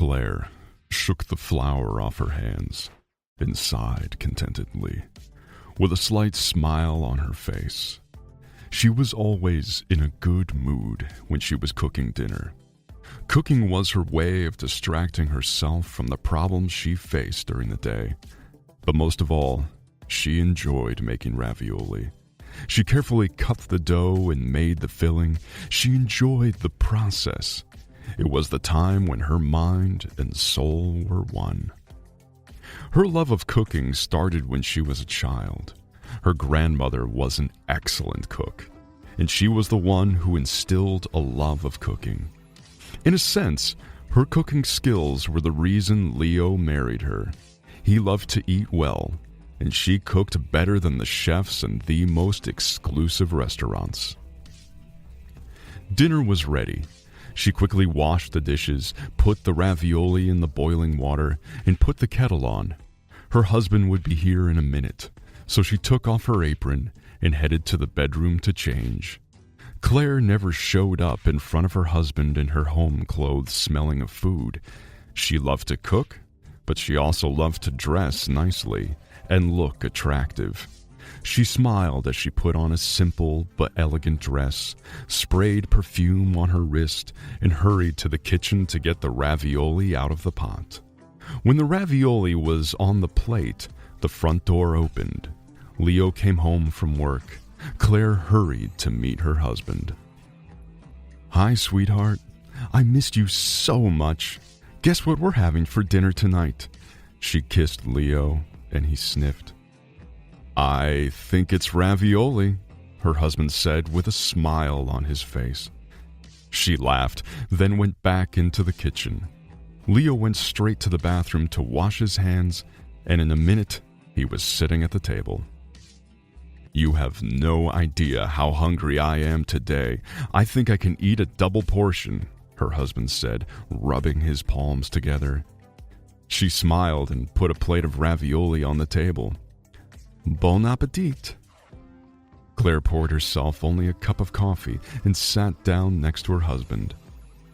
Claire shook the flour off her hands and sighed contentedly, with a slight smile on her face. She was always in a good mood when she was cooking dinner. Cooking was her way of distracting herself from the problems she faced during the day. But most of all, she enjoyed making ravioli. She carefully cut the dough and made the filling. She enjoyed the process. It was the time when her mind and soul were one. Her love of cooking started when she was a child. Her grandmother was an excellent cook, and she was the one who instilled a love of cooking. In a sense, her cooking skills were the reason Leo married her. He loved to eat well, and she cooked better than the chefs in the most exclusive restaurants. Dinner was ready. She quickly washed the dishes, put the ravioli in the boiling water, and put the kettle on. Her husband would be here in a minute, so she took off her apron and headed to the bedroom to change. Claire never showed up in front of her husband in her home clothes smelling of food. She loved to cook, but she also loved to dress nicely and look attractive. She smiled as she put on a simple but elegant dress, sprayed perfume on her wrist, and hurried to the kitchen to get the ravioli out of the pot. When the ravioli was on the plate, the front door opened. Leo came home from work. Claire hurried to meet her husband. "Hi, sweetheart. I missed you so much. Guess what we're having for dinner tonight?" She kissed Leo, and he sniffed. "I think it's ravioli," her husband said with a smile on his face. She laughed, then went back into the kitchen. Leo went straight to the bathroom to wash his hands, and in a minute, he was sitting at the table. "You have no idea how hungry I am today. I think I can eat a double portion," her husband said, rubbing his palms together. She smiled and put a plate of ravioli on the table. "Bon appetit." Claire poured herself only a cup of coffee and sat down next to her husband.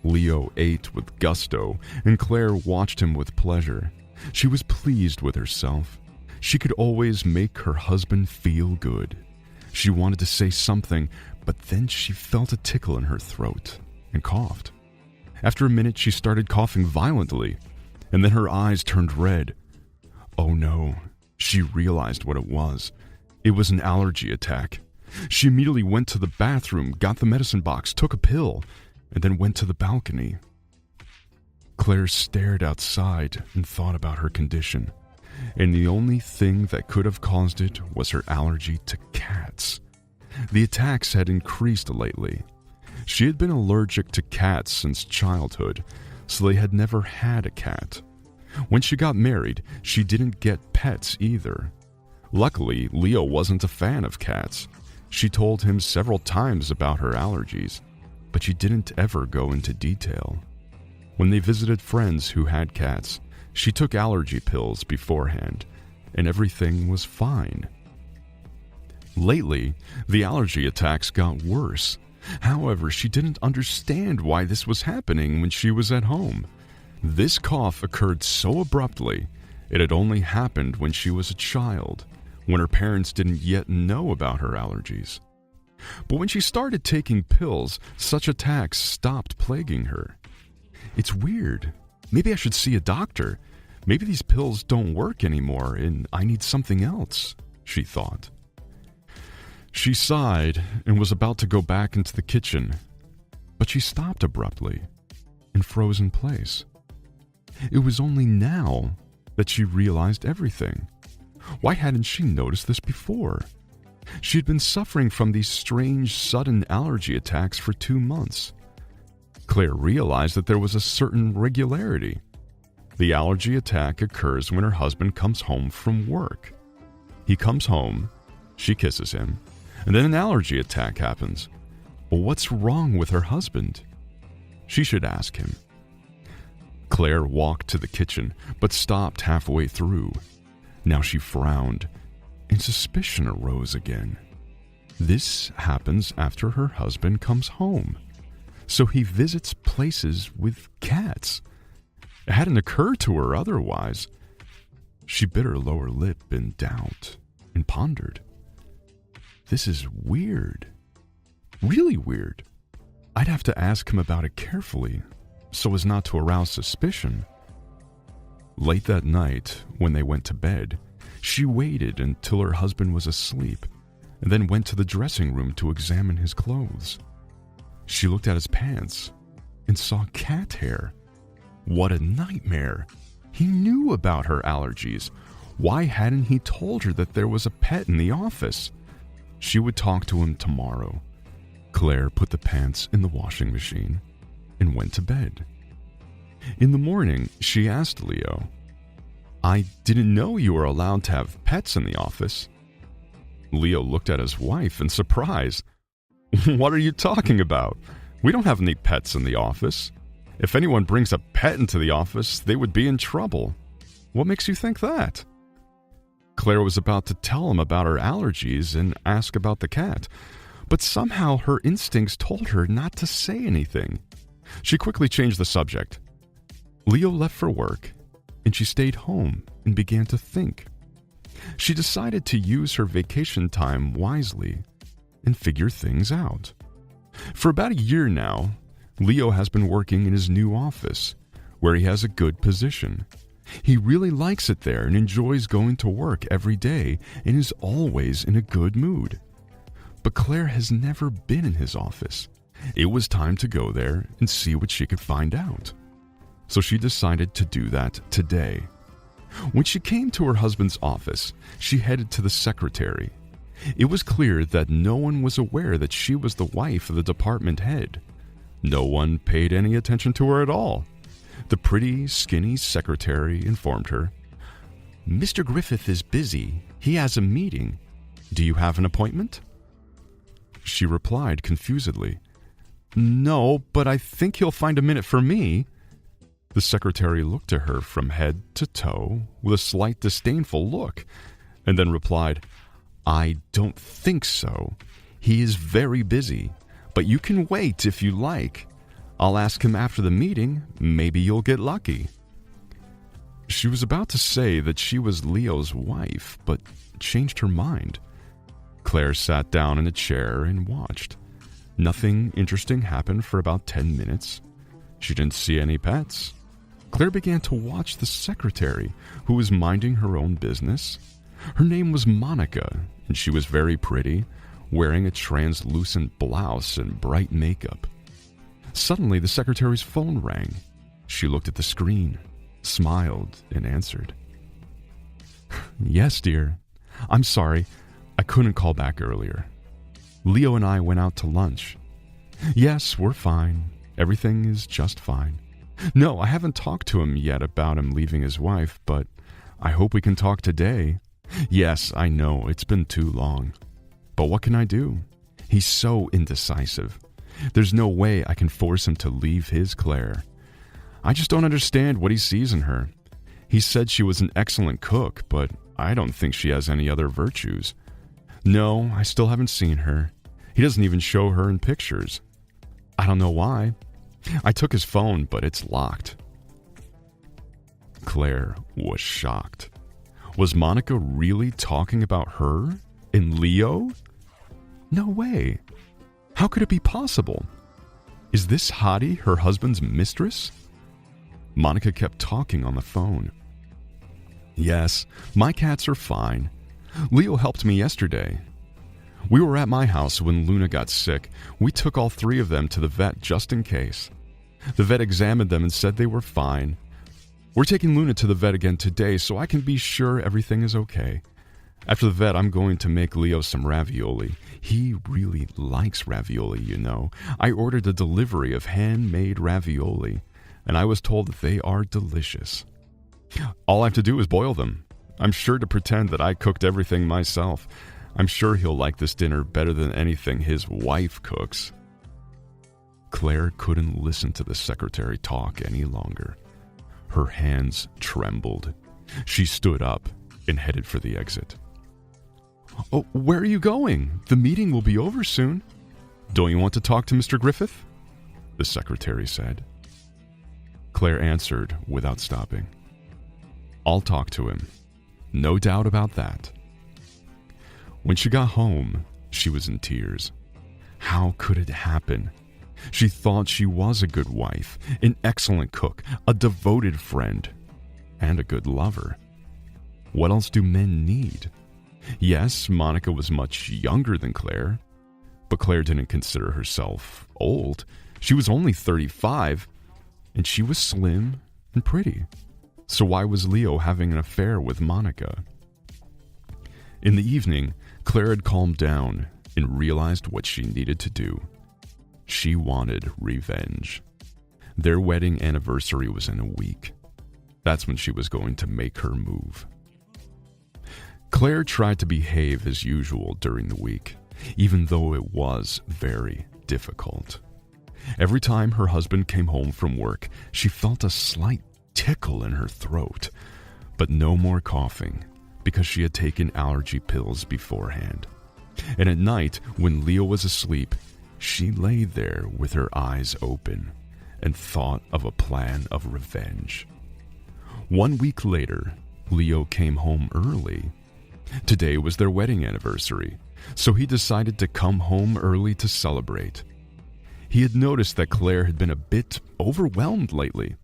Leo ate with gusto, and Claire watched him with pleasure. She was pleased with herself. She could always make her husband feel good. She wanted to say something, but then she felt a tickle in her throat and coughed. After a minute, she started coughing violently, and then her eyes turned red. Oh no, she realized what it was. It was an allergy attack. She immediately went to the bathroom, got the medicine box, took a pill, and then went to the balcony. Claire stared outside and thought about her condition, and the only thing that could have caused it was her allergy to cats. The attacks had increased lately. She had been allergic to cats since childhood, so they had never had a cat. When she got married, she didn't get pets either. Luckily, Leo wasn't a fan of cats. She told him several times about her allergies, but she didn't ever go into detail. When they visited friends who had cats, she took allergy pills beforehand, and everything was fine. Lately, the allergy attacks got worse. However, she didn't understand why this was happening when she was at home. This cough occurred so abruptly, it had only happened when she was a child, when her parents didn't yet know about her allergies. But when she started taking pills, such attacks stopped plaguing her. It's weird. Maybe I should see a doctor. Maybe these pills don't work anymore and I need something else, she thought. She sighed and was about to go back into the kitchen, but she stopped abruptly and froze in place. It was only now that she realized everything. Why hadn't she noticed this before? She had been suffering from these strange, sudden allergy attacks for 2 months. Claire realized that there was a certain regularity. The allergy attack occurs when her husband comes home from work. He comes home, she kisses him, and then an allergy attack happens. Well, what's wrong with her husband? She should ask him. Claire walked to the kitchen, but stopped halfway through. Now she frowned, and suspicion arose again. This happens after her husband comes home, so he visits places with cats. It hadn't occurred to her otherwise. She bit her lower lip in doubt and pondered. This is weird. Really weird. I'd have to ask him about it carefully so as not to arouse suspicion. Late that night, when they went to bed, she waited until her husband was asleep and then went to the dressing room to examine his clothes. She looked at his pants and saw cat hair. What a nightmare! He knew about her allergies. Why hadn't he told her that there was a pet in the office? She would talk to him tomorrow. Claire put the pants in the washing machine and went to bed. In the morning, she asked Leo, I didn't know you were allowed to have pets in the office. Leo looked at his wife in surprise. What are you talking about? We don't have any pets in the office. If anyone brings a pet into the office, they would be in trouble. What makes you think that? Claire was about to tell him about her allergies and ask about the cat, but somehow her instincts told her not to say anything. She quickly changed the subject. Leo left for work, and she stayed home and began to think. She decided to use her vacation time wisely and figure things out. For about a year now, Leo has been working in his new office, where he has a good position. He really likes it there and enjoys going to work every day and is always in a good mood. But Claire has never been in his office. It was time to go there and see what she could find out. So she decided to do that today. When she came to her husband's office, she headed to the secretary. It was clear that no one was aware that she was the wife of the department head. No one paid any attention to her at all. The pretty, skinny secretary informed her, Mr. Griffith is busy. He has a meeting. Do you have an appointment? She replied confusedly, No, but I think he'll find a minute for me. The secretary looked at her from head to toe with a slight disdainful look, and then replied, I don't think so. He is very busy, but you can wait if you like. I'll ask him after the meeting. Maybe you'll get lucky. She was about to say that she was Leo's wife, but changed her mind. Claire sat down in a chair and watched. Nothing interesting happened for about 10 minutes. She didn't see any pets. Claire began to watch the secretary, who was minding her own business. Her name was Monica, and she was very pretty, wearing a translucent blouse and bright makeup. Suddenly, the secretary's phone rang. She looked at the screen, smiled, and answered. Yes, dear. I'm sorry. I couldn't call back earlier. Leo and I went out to lunch. Yes, we're fine. Everything is just fine. No, I haven't talked to him yet about him leaving his wife, but I hope we can talk today. Yes, I know, it's been too long. But what can I do? He's so indecisive. There's no way I can force him to leave his Claire. I just don't understand what he sees in her. He said she was an excellent cook, but I don't think she has any other virtues. No, I still haven't seen her. He doesn't even show her in pictures. I don't know why. I took his phone, but it's locked. Claire was shocked. Was Monica really talking about her and Leo? No way. How could it be possible? Is this hottie her husband's mistress? Monica kept talking on the phone. Yes, my cats are fine. Leo helped me yesterday. We were at my house when Luna got sick. We took all 3 of them to the vet just in case. The vet examined them and said they were fine. We're taking Luna to the vet again today so I can be sure everything is okay. After the vet, I'm going to make Leo some ravioli. He really likes ravioli, you know. I ordered a delivery of handmade ravioli, and I was told that they are delicious. All I have to do is boil them. I'm sure to pretend that I cooked everything myself. I'm sure he'll like this dinner better than anything his wife cooks. Claire couldn't listen to the secretary talk any longer. Her hands trembled. She stood up and headed for the exit. Oh, where are you going? The meeting will be over soon. Don't you want to talk to Mr. Griffith? The secretary said. Claire answered without stopping. I'll talk to him. No doubt about that. When she got home, she was in tears. How could it happen? She thought she was a good wife, an excellent cook, a devoted friend, and a good lover. What else do men need? Yes, Monica was much younger than Claire, but Claire didn't consider herself old. She was only 35, and she was slim and pretty. So why was Leo having an affair with Monica? In the evening, Claire had calmed down and realized what she needed to do. She wanted revenge. Their wedding anniversary was in a week. That's when she was going to make her move. Claire tried to behave as usual during the week, even though it was very difficult. Every time her husband came home from work, she felt a slight tickle in her throat, but no more coughing because she had taken allergy pills beforehand. And at night, when Leo was asleep, she lay there with her eyes open and thought of a plan of revenge. 1 week later, Leo came home early. Today was their wedding anniversary, so he decided to come home early to celebrate. He had noticed that Claire had been a bit overwhelmed lately,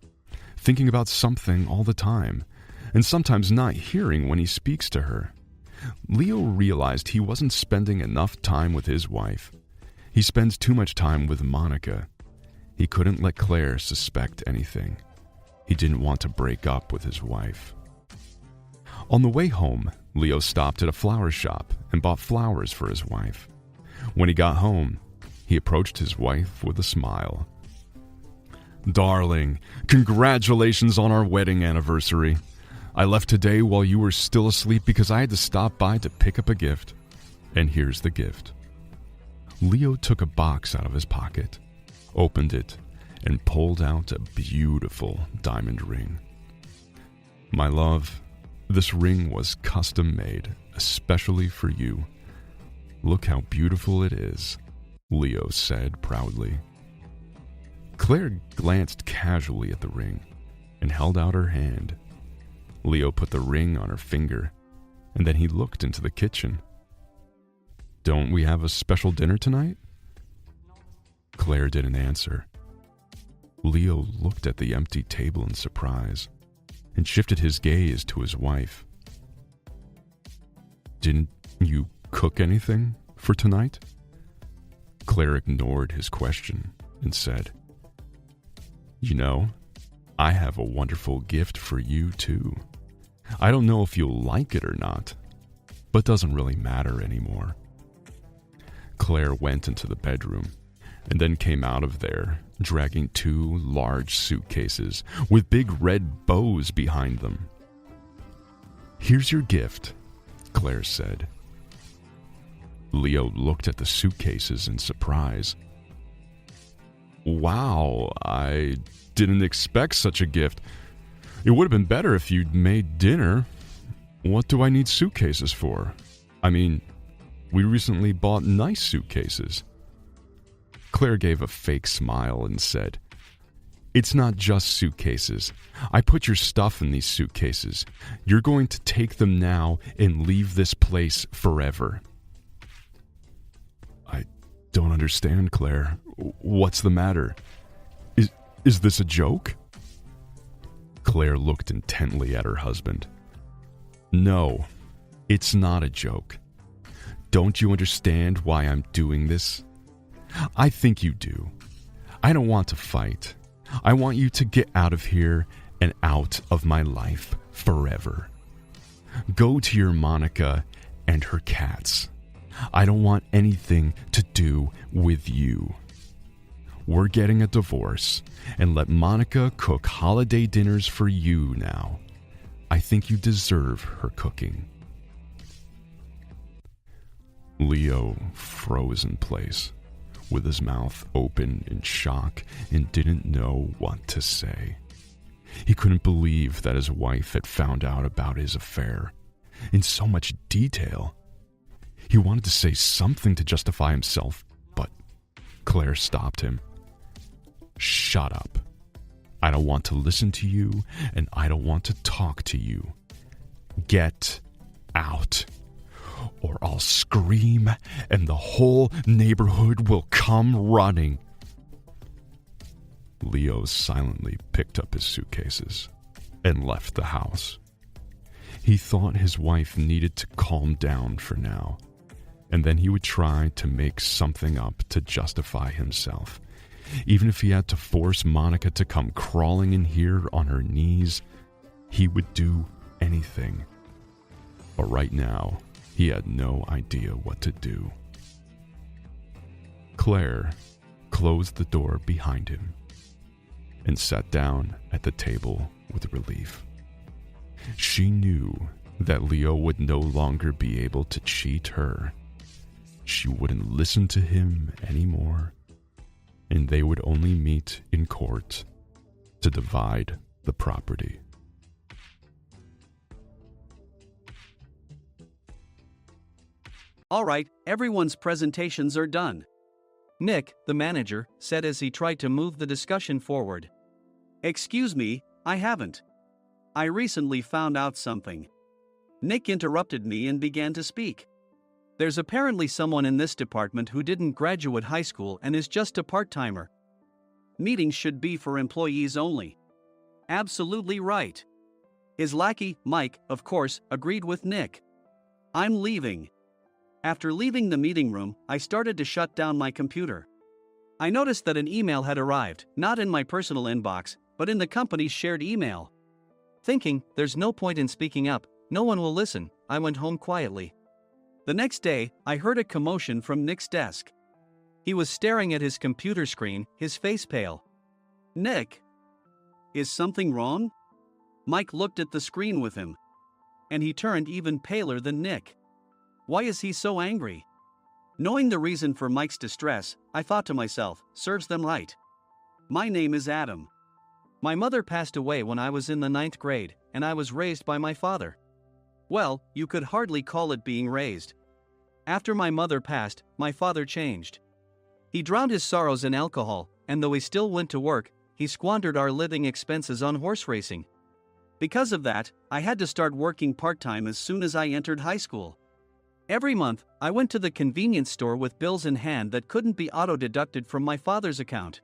thinking about something all the time, and sometimes not hearing when he speaks to her. Leo realized he wasn't spending enough time with his wife. He spends too much time with Monica. He couldn't let Claire suspect anything. He didn't want to break up with his wife. On the way home, Leo stopped at a flower shop and bought flowers for his wife. When he got home, he approached his wife with a smile. "Darling, congratulations on our wedding anniversary. I left today while you were still asleep because I had to stop by to pick up a gift. And here's the gift." Leo took a box out of his pocket, opened it, and pulled out a beautiful diamond ring. "My love, this ring was custom made, especially for you. Look how beautiful it is," Leo said proudly. Claire glanced casually at the ring and held out her hand. Leo put the ring on her finger, and then he looked into the kitchen. "Don't we have a special dinner tonight?" Claire didn't answer. Leo looked at the empty table in surprise and shifted his gaze to his wife. "Didn't you cook anything for tonight?" Claire ignored his question and said, "You know, I have a wonderful gift for you too. I don't know if you'll like it or not, but doesn't really matter anymore." Claire went into the bedroom and then came out of there, dragging 2 large suitcases with big red bows behind them. "Here's your gift," Claire said. Leo looked at the suitcases in surprise. "Wow, I didn't expect such a gift. It would have been better if you'd made dinner. What do I need suitcases for? I mean, we recently bought nice suitcases." Claire gave a fake smile and said, "It's not just suitcases. I put your stuff in these suitcases. You're going to take them now and leave this place forever." "I don't understand, Claire. What's the matter? Is this a joke?" Claire looked intently at her husband. "No, it's not a joke. Don't you understand why I'm doing this? I think you do. I don't want to fight. I want you to get out of here and out of my life forever. Go to your Monica and her cats. I don't want anything to do with you. We're getting a divorce, and let Monica cook holiday dinners for you now. I think you deserve her cooking." Leo froze in place, with his mouth open in shock, and didn't know what to say. He couldn't believe that his wife had found out about his affair in so much detail. He wanted to say something to justify himself, but Claire stopped him. "Shut up. I don't want to listen to you, and I don't want to talk to you. Get out, or I'll scream and the whole neighborhood will come running. Leo silently picked up his suitcases and left the house. He thought his wife needed to calm down for now, and then he would try to make something up to justify himself. Even if he had to force Monica to come crawling in here on her knees, he would do anything. But right now, he had no idea what to do. Claire closed the door behind him and sat down at the table with relief. She knew that Leo would no longer be able to cheat her. She wouldn't listen to him anymore, and they would only meet in court to divide the property. All right, everyone's presentations are done. Nick, the manager, said as he tried to move the discussion forward. Excuse me, I haven't. I recently found out something. Nick interrupted me and began to speak. There's apparently someone in this department who didn't graduate high school and is just a part-timer. Meetings should be for employees only. Absolutely right. His lackey, Mike, of course, agreed with Nick. I'm leaving. After leaving the meeting room, I started to shut down my computer. I noticed that an email had arrived, not in my personal inbox, but in the company's shared email. Thinking, there's no point in speaking up, no one will listen, I went home quietly. The next day, I heard a commotion from Nick's desk. He was staring at his computer screen, his face pale. Nick? Is something wrong? Mike looked at the screen with him. And he turned even paler than Nick. Why is he so angry? Knowing the reason for Mike's distress, I thought to myself, serves them right. My name is Adam. My mother passed away when I was in the 9th grade, and I was raised by my father. Well, you could hardly call it being raised. After my mother passed, my father changed. He drowned his sorrows in alcohol, and though he still went to work, he squandered our living expenses on horse racing. Because of that, I had to start working part-time as soon as I entered high school. Every month, I went to the convenience store with bills in hand that couldn't be auto-deducted from my father's account.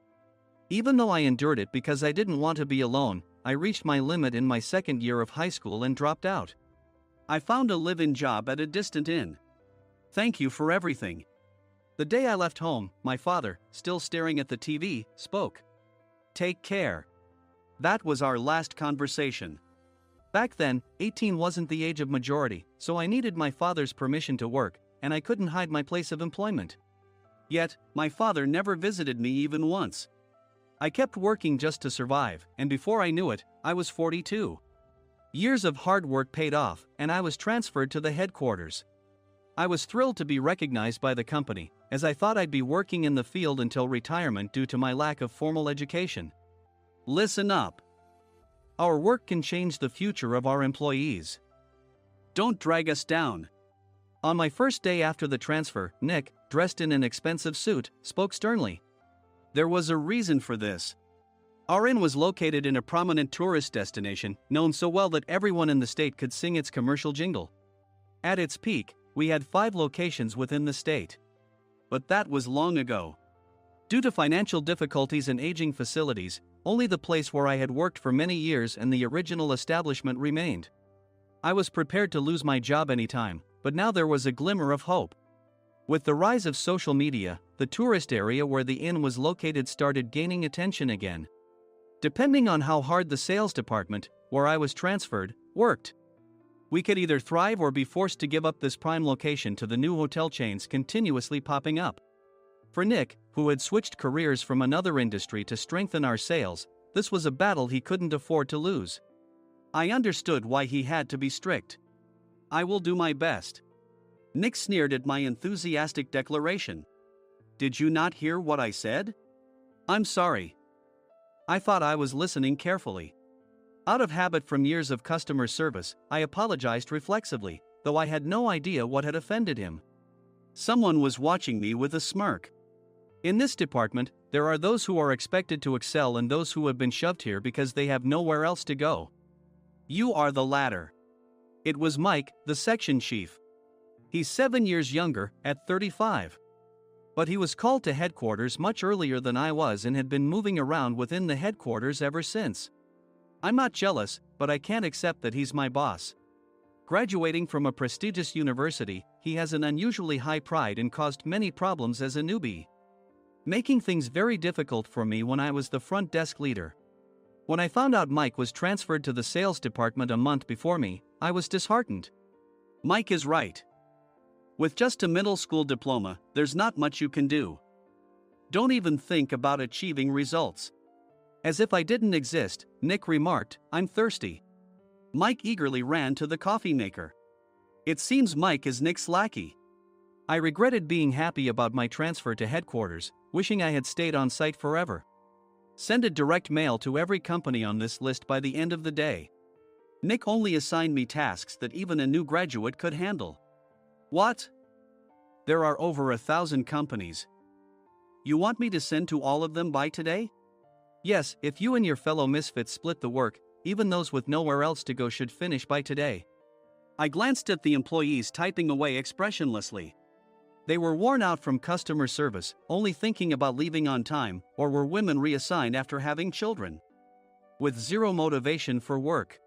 Even though I endured it because I didn't want to be alone, I reached my limit in my second year of high school and dropped out. I found a live-in job at a distant inn. Thank you for everything. The day I left home, my father, still staring at the TV, spoke. Take care. That was our last conversation. Back then, 18 wasn't the age of majority, so I needed my father's permission to work, and I couldn't hide my place of employment. Yet, my father never visited me even once. I kept working just to survive, and before I knew it, I was 42. Years of hard work paid off, and I was transferred to the headquarters. I was thrilled to be recognized by the company, as I thought I'd be working in the field until retirement due to my lack of formal education. Listen up. Our work can change the future of our employees. Don't drag us down. On my first day after the transfer, Nick, dressed in an expensive suit, spoke sternly. There was a reason for this. Our inn was located in a prominent tourist destination, known so well that everyone in the state could sing its commercial jingle. At its peak, we had 5 locations within the state. But that was long ago. Due to financial difficulties and aging facilities, only the place where I had worked for many years and the original establishment remained. I was prepared to lose my job anytime, but now there was a glimmer of hope. With the rise of social media, the tourist area where the inn was located started gaining attention again. Depending on how hard the sales department, where I was transferred, worked, we could either thrive or be forced to give up this prime location to the new hotel chains continuously popping up. For Nick, who had switched careers from another industry to strengthen our sales, this was a battle he couldn't afford to lose. I understood why he had to be strict. I will do my best. Nick sneered at my enthusiastic declaration. Did you not hear what I said? I'm sorry. I thought I was listening carefully. Out of habit from years of customer service, I apologized reflexively, though I had no idea what had offended him. Someone was watching me with a smirk. In this department, there are those who are expected to excel and those who have been shoved here because they have nowhere else to go. You are the latter. It was Mike, the section chief. He's 7 years younger, at 35. But he was called to headquarters much earlier than I was and had been moving around within the headquarters ever since. I'm not jealous, but I can't accept that he's my boss. Graduating from a prestigious university, he has an unusually high pride and caused many problems as a newbie, making things very difficult for me when I was the front desk leader. When I found out Mike was transferred to the sales department a month before me, I was disheartened. Mike is right. With just a middle school diploma, there's not much you can do. Don't even think about achieving results. As if I didn't exist, Nick remarked, I'm thirsty. Mike eagerly ran to the coffee maker. It seems Mike is Nick's lackey. I regretted being happy about my transfer to headquarters, wishing I had stayed on site forever. Send a direct mail to every company on this list by the end of the day. Nick only assigned me tasks that even a new graduate could handle. What? There are over 1,000 companies. You want me to send to all of them by today? Yes, if you and your fellow misfits split the work, even those with nowhere else to go should finish by today. I glanced at the employees typing away expressionlessly. They were worn out from customer service, only thinking about leaving on time, or were women reassigned after having children, with zero motivation for work.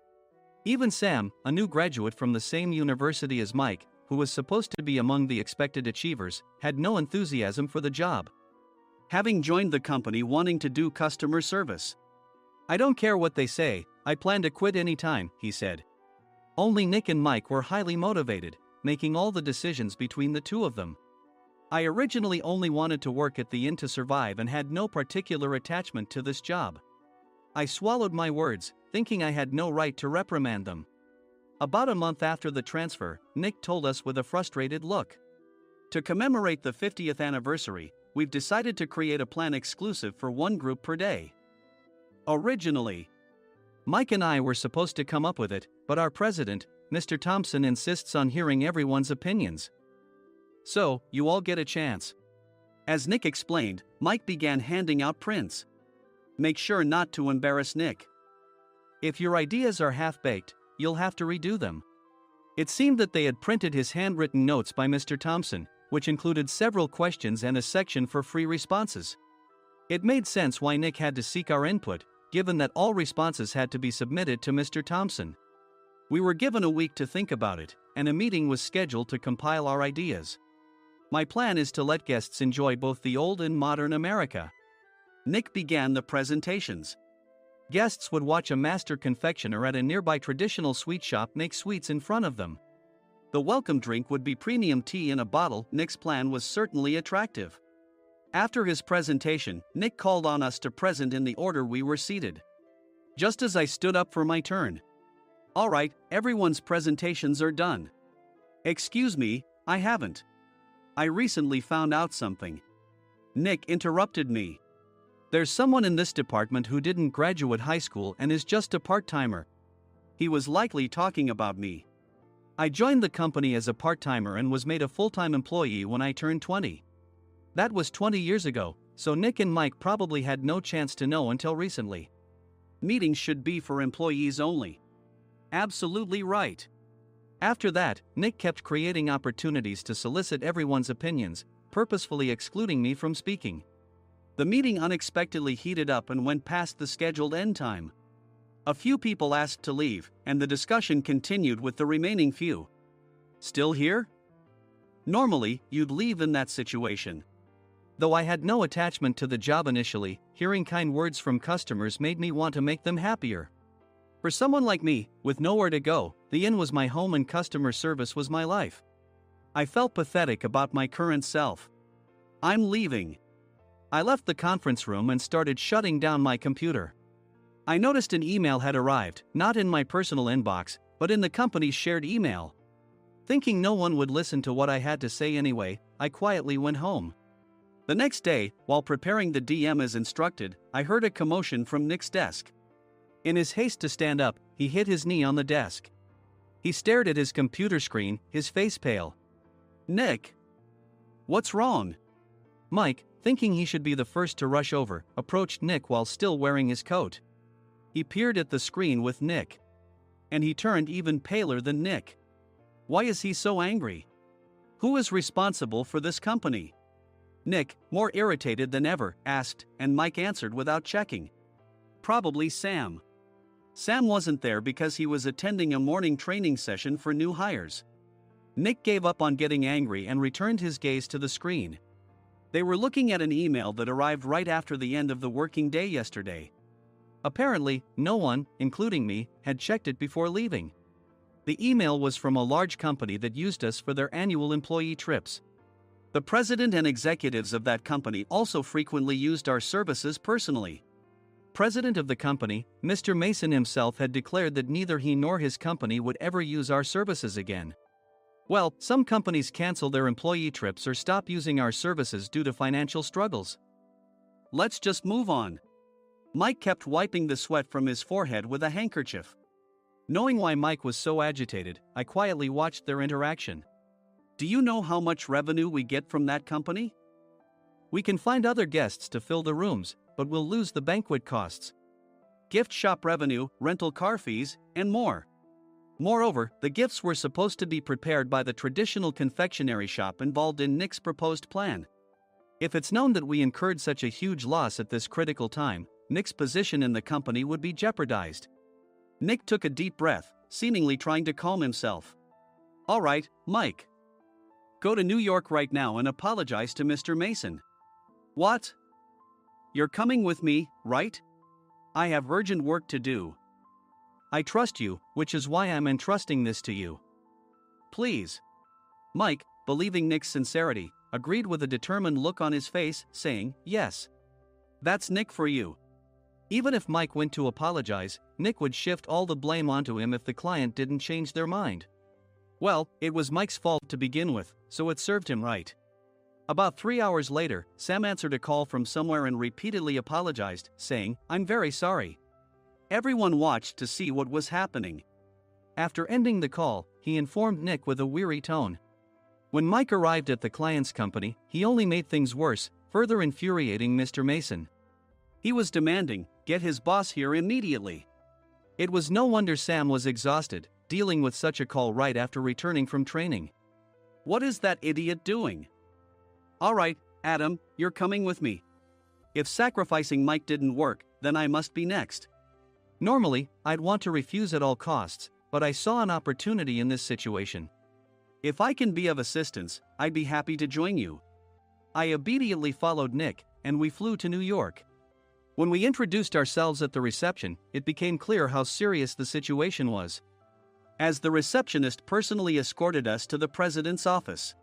Even Sam, a new graduate from the same university as Mike, who was supposed to be among the expected achievers, had no enthusiasm for the job, having joined the company wanting to do customer service. I don't care what they say, I plan to quit any time, he said. Only Nick and Mike were highly motivated, making all the decisions between the two of them. I originally only wanted to work at the inn to survive and had no particular attachment to this job. I swallowed my words, thinking I had no right to reprimand them. About a month after the transfer, Nick told us with a frustrated look. To commemorate the 50th anniversary, we've decided to create a plan exclusive for one group per day. Originally, Mike and I were supposed to come up with it, but our president, Mr. Thompson, insists on hearing everyone's opinions. So, you all get a chance. As Nick explained, Mike began handing out prints. Make sure not to embarrass Nick. If your ideas are half-baked, you'll have to redo them. It seemed that they had printed his handwritten notes by Mr. Thompson, which included several questions and a section for free responses. It made sense why Nick had to seek our input, given that all responses had to be submitted to Mr. Thompson. We were given a week to think about it, and a meeting was scheduled to compile our ideas. My plan is to let guests enjoy both the old and modern America. Nick began the presentations. Guests would watch a master confectioner at a nearby traditional sweet shop make sweets in front of them. The welcome drink would be premium tea in a bottle. Nick's plan was certainly attractive. After his presentation, Nick called on us to present in the order we were seated. Just as I stood up for my turn. All right, everyone's presentations are done. Excuse me, I haven't. I recently found out something. Nick interrupted me. There's someone in this department who didn't graduate high school and is just a part-timer. He was likely talking about me. I joined the company as a part-timer and was made a full-time employee when I turned 20. That was 20 years ago, so Nick and Mike probably had no chance to know until recently. Meetings should be for employees only. Absolutely right. After that, Nick kept creating opportunities to solicit everyone's opinions, purposefully excluding me from speaking. The meeting unexpectedly heated up and went past the scheduled end time. A few people asked to leave, and the discussion continued with the remaining few. Still here? Normally, you'd leave in that situation. Though I had no attachment to the job initially, hearing kind words from customers made me want to make them happier. For someone like me, with nowhere to go, the inn was my home and customer service was my life. I felt pathetic about my current self. I'm leaving. I left the conference room and started shutting down my computer. I noticed an email had arrived, not in my personal inbox, but in the company's shared email. Thinking no one would listen to what I had to say anyway, I quietly went home. The next day, while preparing the DM as instructed, I heard a commotion from Nick's desk. In his haste to stand up, he hit his knee on the desk. He stared at his computer screen, his face pale. Nick! What's wrong? Mike, thinking he should be the first to rush over, approached Nick while still wearing his coat. He peered at the screen with Nick. And he turned even paler than Nick. Why is he so angry? Who is responsible for this company? Nick, more irritated than ever, asked, and Mike answered without checking. Probably Sam. Sam wasn't there because he was attending a morning training session for new hires. Nick gave up on getting angry and returned his gaze to the screen. They were looking at an email that arrived right after the end of the working day yesterday. Apparently, no one, including me, had checked it before leaving. The email was from a large company that used us for their annual employee trips. The president and executives of that company also frequently used our services personally. President of the company, Mr. Mason himself, had declared that neither he nor his company would ever use our services again. Well, some companies cancel their employee trips or stop using our services due to financial struggles. Let's just move on. Mike kept wiping the sweat from his forehead with a handkerchief. Knowing why Mike was so agitated, I quietly watched their interaction. Do you know how much revenue we get from that company? We can find other guests to fill the rooms, but we'll lose the banquet costs, gift shop revenue, rental car fees, and more. Moreover, the gifts were supposed to be prepared by the traditional confectionery shop involved in Nick's proposed plan. If it's known that we incurred such a huge loss at this critical time, Nick's position in the company would be jeopardized. Nick took a deep breath, seemingly trying to calm himself. All right, Mike. Go to New York right now and apologize to Mr. Mason. What? You're coming with me, right? I have urgent work to do. I trust you, which is why I'm entrusting this to you. Please. Mike, believing Nick's sincerity, agreed with a determined look on his face, saying, yes. That's Nick for you. Even if Mike went to apologize, Nick would shift all the blame onto him if the client didn't change their mind. Well, it was Mike's fault to begin with, so it served him right. About 3 hours later, Sam answered a call from somewhere and repeatedly apologized, saying, I'm very sorry. Everyone watched to see what was happening. After ending the call, he informed Nick with a weary tone. When Mike arrived at the client's company, he only made things worse, further infuriating Mr. Mason. He was demanding, get his boss here immediately. It was no wonder Sam was exhausted, dealing with such a call right after returning from training. What is that idiot doing? All right, Adam, you're coming with me. If sacrificing Mike didn't work, then I must be next. Normally, I'd want to refuse at all costs, but I saw an opportunity in this situation. If I can be of assistance, I'd be happy to join you. I obediently followed Nick, and we flew to New York. When we introduced ourselves at the reception, it became clear how serious the situation was, as the receptionist personally escorted us to the president's office.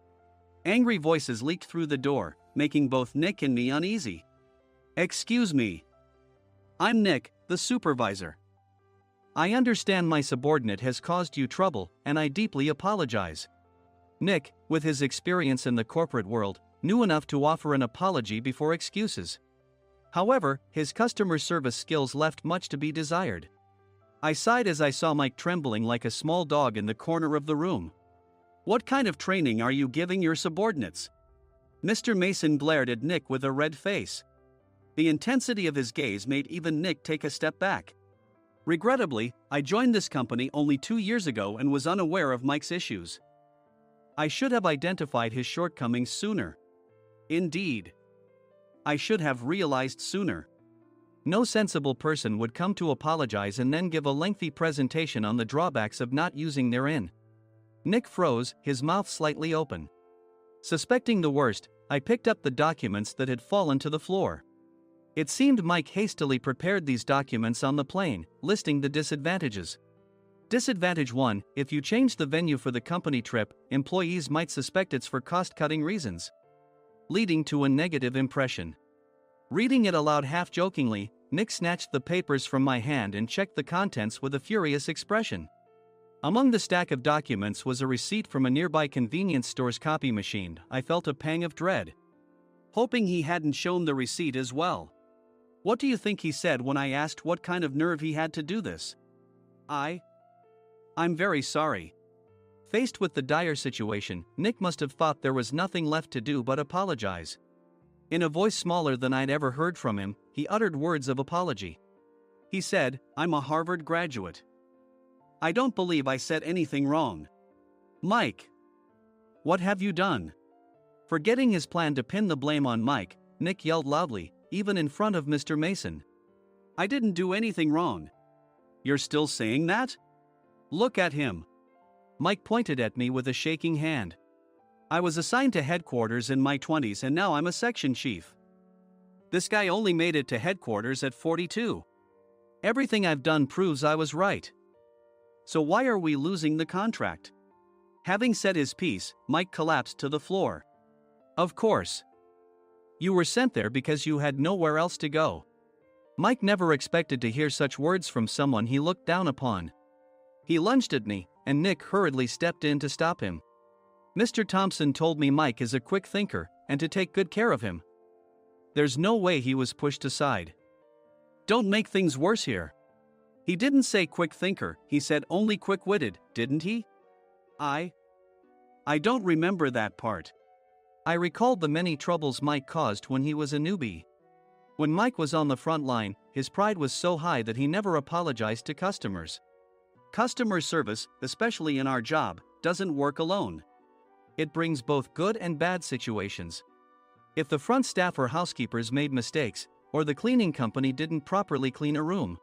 Angry voices leaked through the door, making both Nick and me uneasy. Excuse me. I'm Nick, the supervisor. I understand my subordinate has caused you trouble, and I deeply apologize. Nick, with his experience in the corporate world, knew enough to offer an apology before excuses. However, his customer service skills left much to be desired. I sighed as I saw Mike trembling like a small dog in the corner of the room. What kind of training are you giving your subordinates? Mr. Mason glared at Nick with a red face. The intensity of his gaze made even Nick take a step back. Regrettably, I joined this company only 2 years ago and was unaware of Mike's issues. I should have identified his shortcomings sooner. Indeed. I should have realized sooner. No sensible person would come to apologize and then give a lengthy presentation on the drawbacks of not using their in. Nick froze, his mouth slightly open. Suspecting the worst, I picked up the documents that had fallen to the floor. It seemed Mike hastily prepared these documents on the plane, listing the disadvantages. Disadvantage 1: if you change the venue for the company trip, employees might suspect it's for cost-cutting reasons, leading to a negative impression. Reading it aloud half-jokingly, Nick snatched the papers from my hand and checked the contents with a furious expression. Among the stack of documents was a receipt from a nearby convenience store's copy machine. I felt a pang of dread, hoping he hadn't shown the receipt as well. What do you think he said when I asked what kind of nerve he had to do this? I'm very sorry. Faced with the dire situation, Nick must have thought there was nothing left to do but apologize. In a voice smaller than I'd ever heard from him, he uttered words of apology. He said, "I'm a Harvard graduate. I don't believe I said anything wrong." "Mike! What have you done?" Forgetting his plan to pin the blame on Mike, Nick yelled loudly, even in front of Mr. Mason. "I didn't do anything wrong." "You're still saying that?" "Look at him." Mike pointed at me with a shaking hand. "I was assigned to headquarters in my 20s and now I'm a section chief. This guy only made it to headquarters at 42. Everything I've done proves I was right. So why are we losing the contract?" Having said his piece, Mike collapsed to the floor. "Of course. You were sent there because you had nowhere else to go." Mike never expected to hear such words from someone he looked down upon. He lunged at me, and Nick hurriedly stepped in to stop him. "Mr. Thompson told me Mike is a quick thinker, and to take good care of him." There's no way he was pushed aside. "Don't make things worse here." "He didn't say quick thinker, he said only quick-witted, didn't he?" I don't remember that part." I recalled the many troubles Mike caused when he was a newbie. When Mike was on the front line, his pride was so high that he never apologized to customers. Customer service, especially in our job, doesn't work alone. It brings both good and bad situations. If the front staff or housekeepers made mistakes, or the cleaning company didn't properly clean a room,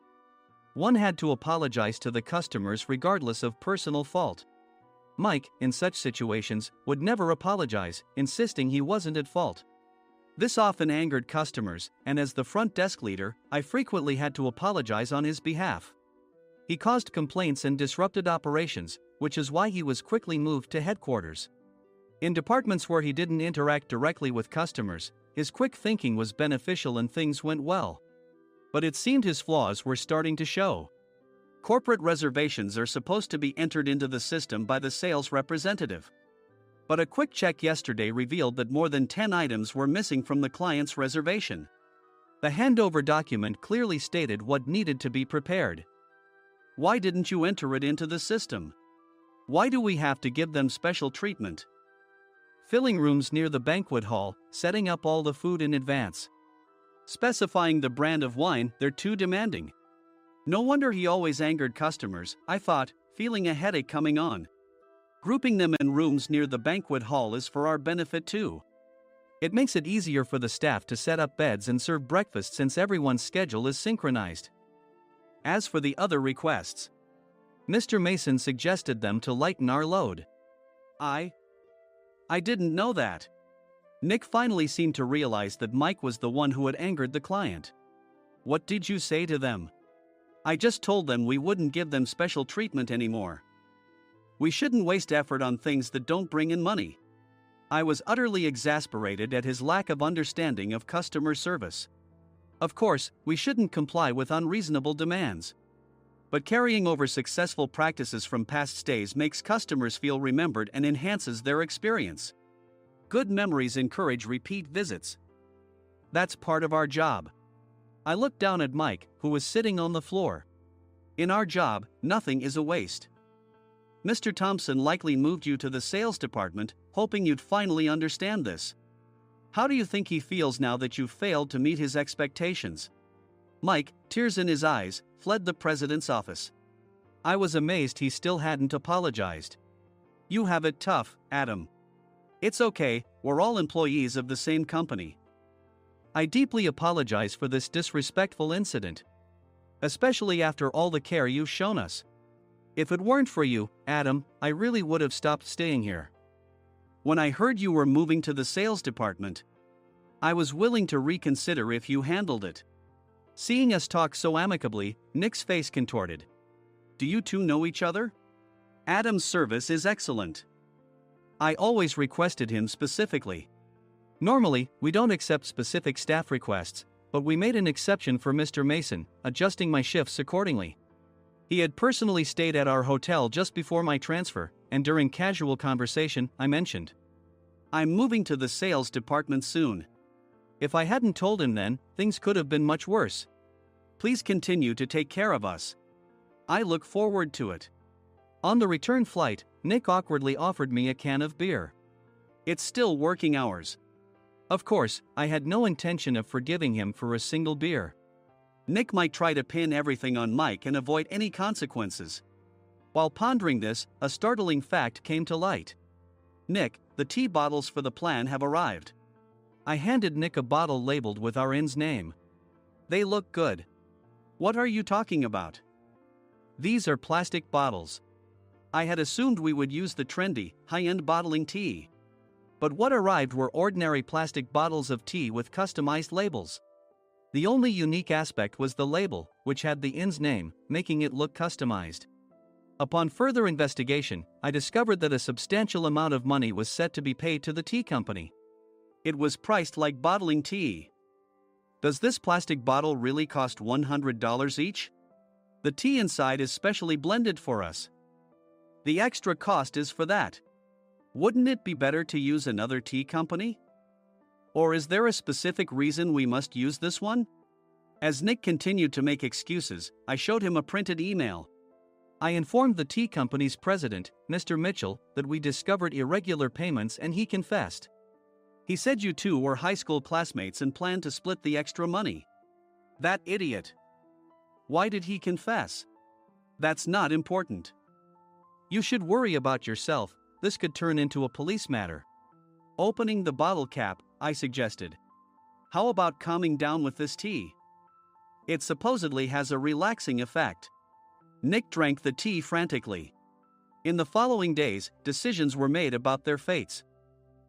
one had to apologize to the customers regardless of personal fault. Mike, in such situations, would never apologize, insisting he wasn't at fault. This often angered customers, and as the front desk leader, I frequently had to apologize on his behalf. He caused complaints and disrupted operations, which is why he was quickly moved to headquarters. In departments where he didn't interact directly with customers, his quick thinking was beneficial and things went well. But it seemed his flaws were starting to show. Corporate reservations are supposed to be entered into the system by the sales representative. But a quick check yesterday revealed that more than 10 items were missing from the client's reservation. The handover document clearly stated what needed to be prepared. Why didn't you enter it into the system? Why do we have to give them special treatment? Filling rooms near the banquet hall, setting up all the food in advance. Specifying the brand of wine, they're too demanding. No wonder he always angered customers, I thought, feeling a headache coming on. Grouping them in rooms near the banquet hall is for our benefit too. It makes it easier for the staff to set up beds and serve breakfast since everyone's schedule is synchronized. As for the other requests, Mr. Mason suggested them to lighten our load. I didn't know that. Nick finally seemed to realize that Mike was the one who had angered the client. What did you say to them? I just told them we wouldn't give them special treatment anymore. We shouldn't waste effort on things that don't bring in money. I was utterly exasperated at his lack of understanding of customer service. Of course, we shouldn't comply with unreasonable demands. But carrying over successful practices from past stays makes customers feel remembered and enhances their experience. Good memories encourage repeat visits. That's part of our job. I looked down at Mike, who was sitting on the floor. In our job, nothing is a waste. Mr. Thompson likely moved you to the sales department, hoping you'd finally understand this. How do you think he feels now that you've failed to meet his expectations? Mike, tears in his eyes, fled the president's office. I was amazed he still hadn't apologized. You have it tough, Adam. It's okay, we're all employees of the same company. I deeply apologize for this disrespectful incident. Especially after all the care you've shown us. If it weren't for you, Adam, I really would have stopped staying here. When I heard you were moving to the sales department, I was willing to reconsider if you handled it. Seeing us talk so amicably, Nick's face contorted. Do you two know each other? Adam's service is excellent. I always requested him specifically. Normally, we don't accept specific staff requests, but we made an exception for Mr. Mason, adjusting my shifts accordingly. He had personally stayed at our hotel just before my transfer, and during casual conversation, I mentioned, I'm moving to the sales department soon. If I hadn't told him then, things could have been much worse. Please continue to take care of us. I look forward to it. On the return flight, Nick awkwardly offered me a can of beer. It's still working hours. Of course, I had no intention of forgiving him for a single beer. Nick might try to pin everything on Mike and avoid any consequences. While pondering this, a startling fact came to light. Nick, the tea bottles for the plan have arrived. I handed Nick a bottle labeled with our inn's name. They look good. What are you talking about? These are plastic bottles. I had assumed we would use the trendy, high-end bottling tea. But what arrived were ordinary plastic bottles of tea with customized labels. The only unique aspect was the label, which had the inn's name, making it look customized. Upon further investigation, I discovered that a substantial amount of money was set to be paid to the tea company. It was priced like bottling tea. Does this plastic bottle really cost $100 each? The tea inside is specially blended for us. The extra cost is for that. Wouldn't it be better to use another tea company? Or is there a specific reason we must use this one? As Nick continued to make excuses, I showed him a printed email. I informed the tea company's president, Mr. Mitchell, that we discovered irregular payments and he confessed. He said you two were high school classmates and planned to split the extra money. That idiot. Why did he confess? That's not important. You should worry about yourself, this could turn into a police matter. Opening the bottle cap, I suggested. How about calming down with this tea? It supposedly has a relaxing effect. Nick drank the tea frantically. In the following days, decisions were made about their fates.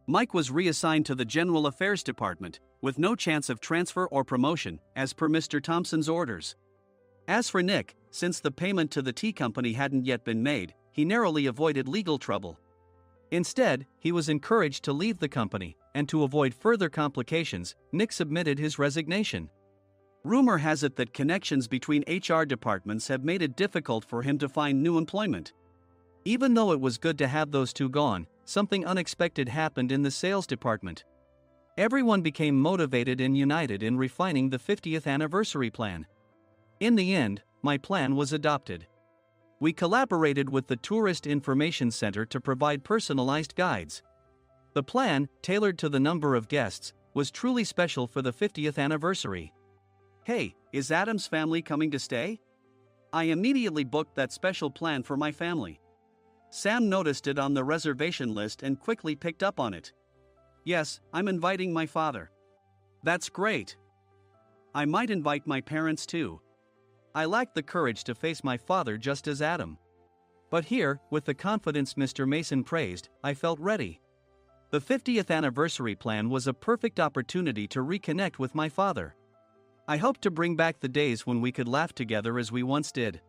Mike was reassigned to the General Affairs Department, with no chance of transfer or promotion, as per Mr. Thompson's orders. As for Nick, since the payment to the tea company hadn't yet been made, he narrowly avoided legal trouble. Instead, he was encouraged to leave the company, and to avoid further complications, Nick submitted his resignation. Rumor has it that connections between HR departments have made it difficult for him to find new employment. Even though it was good to have those two gone, something unexpected happened in the sales department. Everyone became motivated and united in refining the 50th anniversary plan. In the end, my plan was adopted. We collaborated with the Tourist Information Center to provide personalized guides. The plan, tailored to the number of guests, was truly special for the 50th anniversary. Hey, is Adam's family coming to stay? I immediately booked that special plan for my family. Sam noticed it on the reservation list and quickly picked up on it. Yes, I'm inviting my father. That's great. I might invite my parents too. I lacked the courage to face my father just as Adam. But here, with the confidence Mr. Mason praised, I felt ready. The 50th anniversary plan was a perfect opportunity to reconnect with my father. I hoped to bring back the days when we could laugh together as we once did.